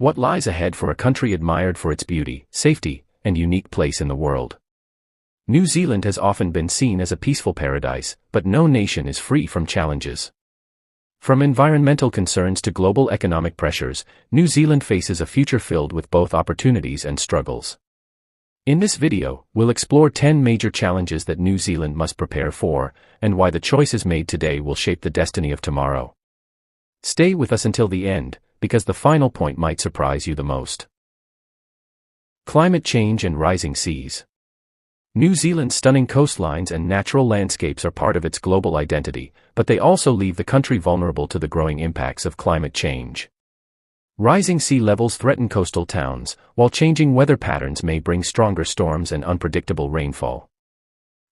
What lies ahead for a country admired for its beauty, safety, and unique place in the world? New Zealand has often been seen as a peaceful paradise, but no nation is free from challenges. From environmental concerns to global economic pressures, New Zealand faces a future filled with both opportunities and struggles. In this video, we'll explore 10 major challenges that New Zealand must prepare for, and why the choices made today will shape the destiny of tomorrow. Stay with us until the end, because the final point might surprise you the most. Climate change and rising seas. New Zealand's stunning coastlines and natural landscapes are part of its global identity, but they also leave the country vulnerable to the growing impacts of climate change. Rising sea levels threaten coastal towns, while changing weather patterns may bring stronger storms and unpredictable rainfall.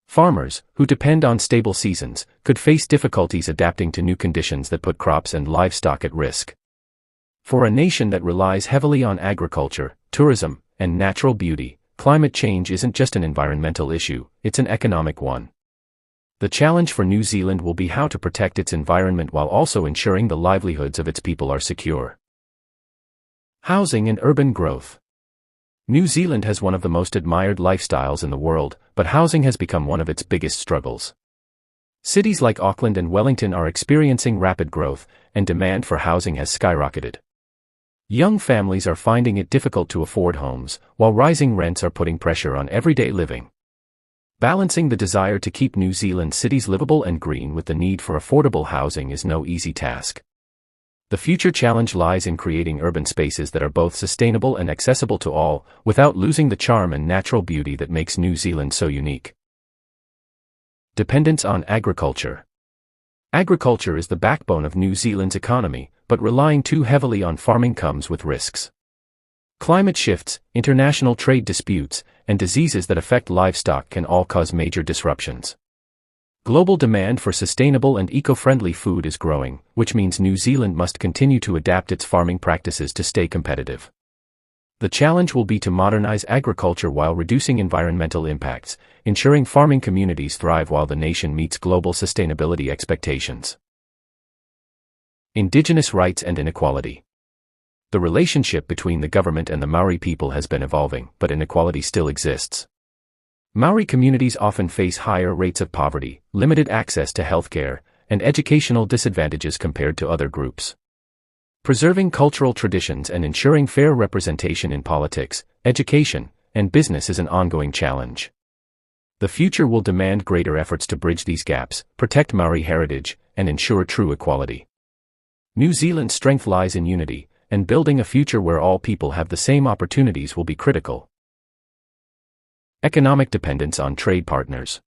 Farmers, who depend on stable seasons, could face difficulties adapting to new conditions that put crops and livestock at risk. For a nation that relies heavily on agriculture, tourism, and natural beauty, climate change isn't just an environmental issue, it's an economic one. The challenge for New Zealand will be how to protect its environment while also ensuring the livelihoods of its people are secure. Housing and urban growth. New Zealand has one of the most admired lifestyles in the world, but housing has become one of its biggest struggles. Cities like Auckland and Wellington are experiencing rapid growth, and demand for housing has skyrocketed. Young families are finding it difficult to afford homes, while rising rents are putting pressure on everyday living. Balancing the desire to keep New Zealand cities livable and green with the need for affordable housing is no easy task. The future challenge lies in creating urban spaces that are both sustainable and accessible to all, without losing the charm and natural beauty that makes New Zealand so unique. Dependence on agriculture. Agriculture is the backbone of New Zealand's economy, but relying too heavily on farming comes with risks. Climate shifts, international trade disputes, and diseases that affect livestock can all cause major disruptions. Global demand for sustainable and eco-friendly food is growing, which means New Zealand must continue to adapt its farming practices to stay competitive. The challenge will be to modernize agriculture while reducing environmental impacts, ensuring farming communities thrive while the nation meets global sustainability expectations. Indigenous rights and inequality. The relationship between the government and the Māori people has been evolving, but inequality still exists. Māori communities often face higher rates of poverty, limited access to healthcare, and educational disadvantages compared to other groups. Preserving cultural traditions and ensuring fair representation in politics, education, and business is an ongoing challenge. The future will demand greater efforts to bridge these gaps, protect Māori heritage, and ensure true equality. New Zealand's strength lies in unity, and building a future where all people have the same opportunities will be critical. Economic dependence on trade partners.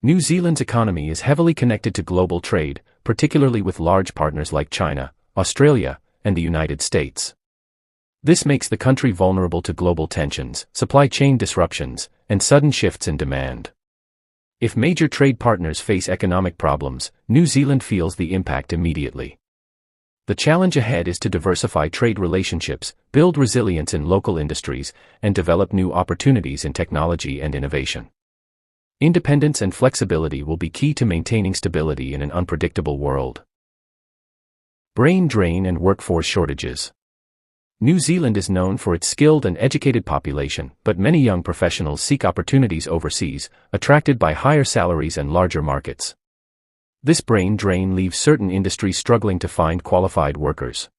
New Zealand's economy is heavily connected to global trade, particularly with large partners like China, Australia, and the United States. This makes the country vulnerable to global tensions, supply chain disruptions, and sudden shifts in demand. If major trade partners face economic problems, New Zealand feels the impact immediately. The challenge ahead is to diversify trade relationships, build resilience in local industries, and develop new opportunities in technology and innovation. Independence and flexibility will be key to maintaining stability in an unpredictable world. Brain drain and workforce shortages. New Zealand is known for its skilled and educated population, but many young professionals seek opportunities overseas, attracted by higher salaries and larger markets. This brain drain leaves certain industries struggling to find qualified workers.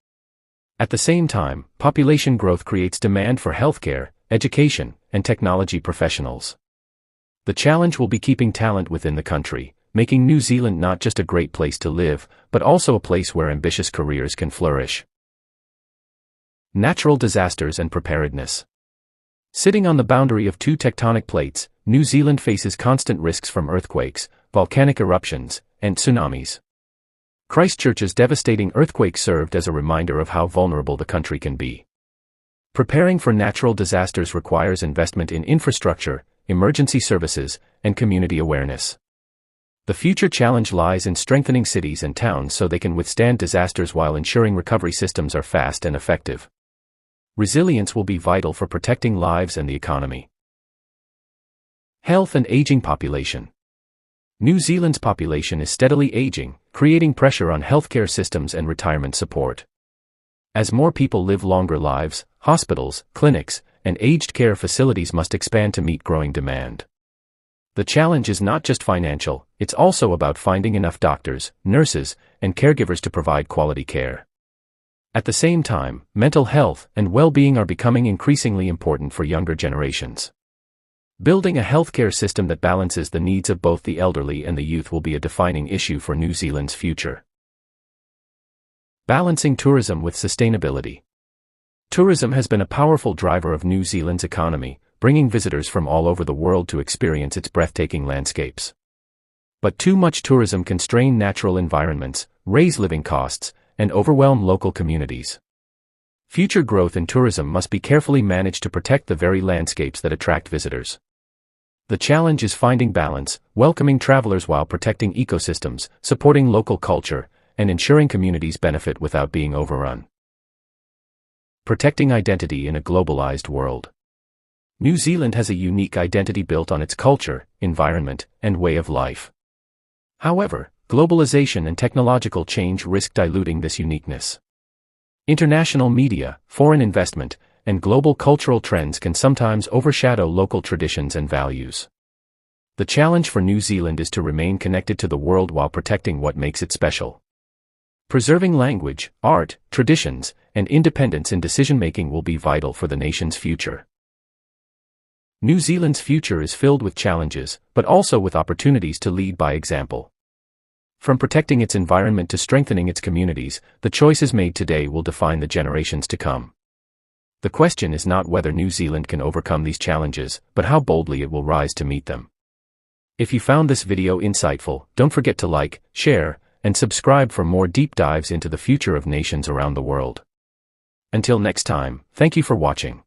At the same time, population growth creates demand for healthcare, education, and technology professionals. The challenge will be keeping talent within the country, making New Zealand not just a great place to live, but also a place where ambitious careers can flourish. Natural disasters and preparedness. Sitting on the boundary of two tectonic plates, New Zealand faces constant risks from earthquakes, volcanic eruptions, and tsunamis. Christchurch's devastating earthquake served as a reminder of how vulnerable the country can be. Preparing for natural disasters requires investment in infrastructure, emergency services, and community awareness. The future challenge lies in strengthening cities and towns so they can withstand disasters while ensuring recovery systems are fast and effective. Resilience will be vital for protecting lives and the economy. Health and aging population. New Zealand's population is steadily aging, creating pressure on healthcare systems and retirement support. As more people live longer lives, hospitals, clinics, and aged care facilities must expand to meet growing demand. The challenge is not just financial, it's also about finding enough doctors, nurses, and caregivers to provide quality care. At the same time, mental health and well-being are becoming increasingly important for younger generations. Building a healthcare system that balances the needs of both the elderly and the youth will be a defining issue for New Zealand's future. Balancing tourism with sustainability. Tourism has been a powerful driver of New Zealand's economy, bringing visitors from all over the world to experience its breathtaking landscapes. But too much tourism can strain natural environments, raise living costs, and overwhelm local communities. Future growth in tourism must be carefully managed to protect the very landscapes that attract visitors. The challenge is finding balance, welcoming travelers while protecting ecosystems, supporting local culture, and ensuring communities benefit without being overrun. Protecting identity in a globalized world. New Zealand has a unique identity built on its culture, environment, and way of life. However, globalization and technological change risk diluting this uniqueness. International media, foreign investment, and global cultural trends can sometimes overshadow local traditions and values. The challenge for New Zealand is to remain connected to the world while protecting what makes it special. Preserving language, art, traditions, and independence in decision-making will be vital for the nation's future. New Zealand's future is filled with challenges, but also with opportunities to lead by example. From protecting its environment to strengthening its communities, the choices made today will define the generations to come. The question is not whether New Zealand can overcome these challenges, but how boldly it will rise to meet them. If you found this video insightful, don't forget to like, share, and subscribe for more deep dives into the future of nations around the world. Until next time, thank you for watching.